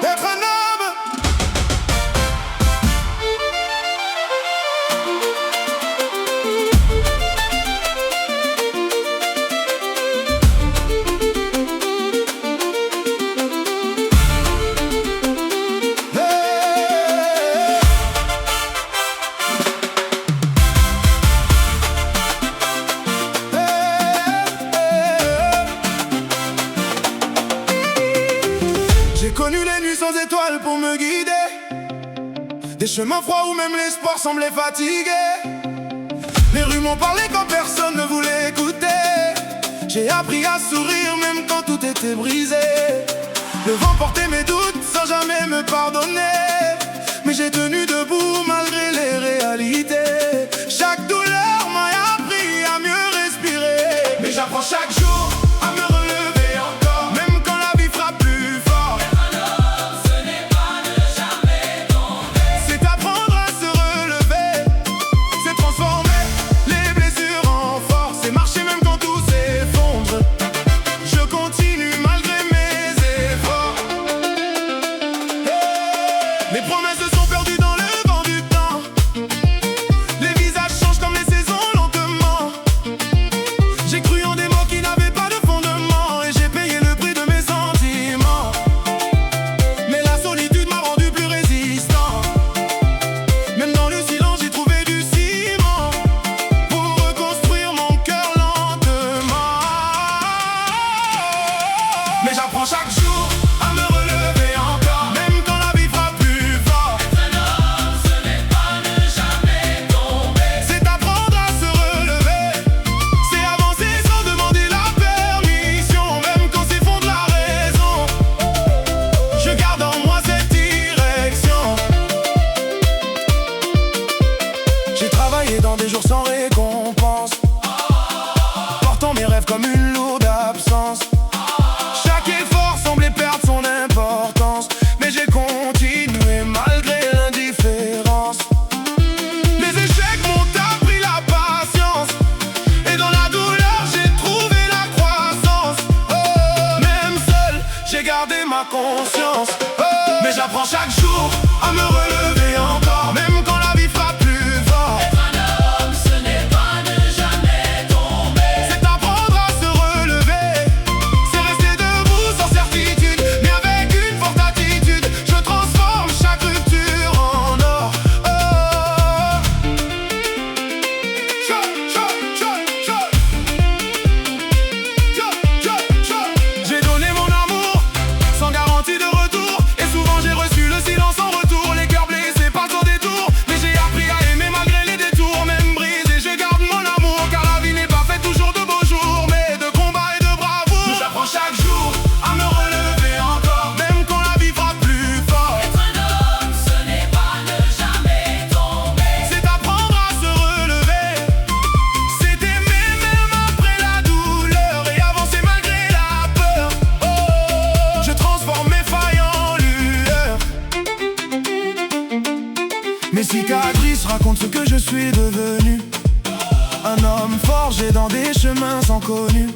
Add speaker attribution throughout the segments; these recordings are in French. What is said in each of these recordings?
Speaker 1: Être un homme. J'ai connu les nuits sans étoiles pour me guider, des chemins froids où même l'espoir semblait fatigué. Les rues m'ont parlé quand personne ne voulait écouter. J'ai appris à sourire même quand tout était brisé. Le vent portait mes doutes sans jamais me pardonner, mais j'ai tenu debout malgré les réalités. Chaque douleur m'a appris à mieux respirer, mais j'apprends chaque jour à me relever encore, même quand la vie frappe plus fort.
Speaker 2: Être un homme, ce n'est pas ne jamais tomber.
Speaker 1: C'est apprendre à se relever, c'est transformer les blessures en force, c'est marcher même quand tout s'effondre. Je continue malgré mes efforts. Mes promesses se sont perdues dans le vent du temps. Les visages changent comme les saisons lentement. J'ai cru en des mots qui n'avaient pas de fondement, et j'ai payé le prix de mes sentiments. Mais la solitude m'a rendu plus résistant. Même dans le silence j'ai trouvé du ciment pour reconstruire mon cœur lentement. Mais j'apprends chaque jour à me relever encore, même quand la vie frappe plus fort.
Speaker 2: Être un homme, ce n'est pas ne jamais tomber.
Speaker 1: C'est apprendre à se relever, c'est avancer sans demander la permission, même quand s'effondre la raison. Je garde en moi cette direction. J'ai travaillé dans des jours sans récompense, portant mes rêves comme une lourde absence. Chaque effort semblait perdre son importance, mais j'ai continué malgré l'indifférence. Les échecs m'ont appris la patience, et dans la douleur j'ai trouvé la croissance. Oh, même seul, j'ai gardé ma conscience. Oh, mais j'apprends chaque jour à me relever encore, même quand la vie frappe plus fort.
Speaker 2: Être un homme, ce n'est pas ne jamais tomber.
Speaker 1: C'est apprendre à se relever, c'est rester debout sans certitude, mais avec une forte attitude. Je transforme chaque rupture en or. Oh. J'ai donné mon amour sans garantie de retour, et souvent j'ai reçu le silence en retour. Les cœurs blessés passent au détour, mais j'ai appris à aimer malgré les détours. Même brisé, je garde mon amour, car la vie n'est pas faite toujours de beaux jours, mais de combats et de bravoure. J'apprends chaque jour à me relever encore, même quand la vie frappe plus fort.
Speaker 2: Être un homme, ce n'est pas ne jamais tomber.
Speaker 1: C'est apprendre à se relever, c'est aimer même après la douleur, et avancer malgré la peur. Oh, je transforme mes failles en lueur. Mes cicatrices racontent ce que je suis devenu, un homme forgé dans des chemins sans connus.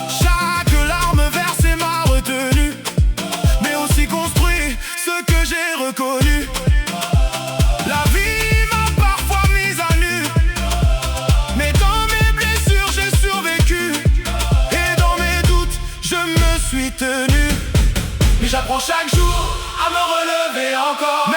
Speaker 1: Chaque larme versée m'a retenu, mais aussi construit ce que j'ai reconnu. La vie m'a parfois mise à nu, mais dans mes blessures j'ai survécu, et dans mes doutes je me suis tenu. Mais j'apprends chaque jour à me relever encore,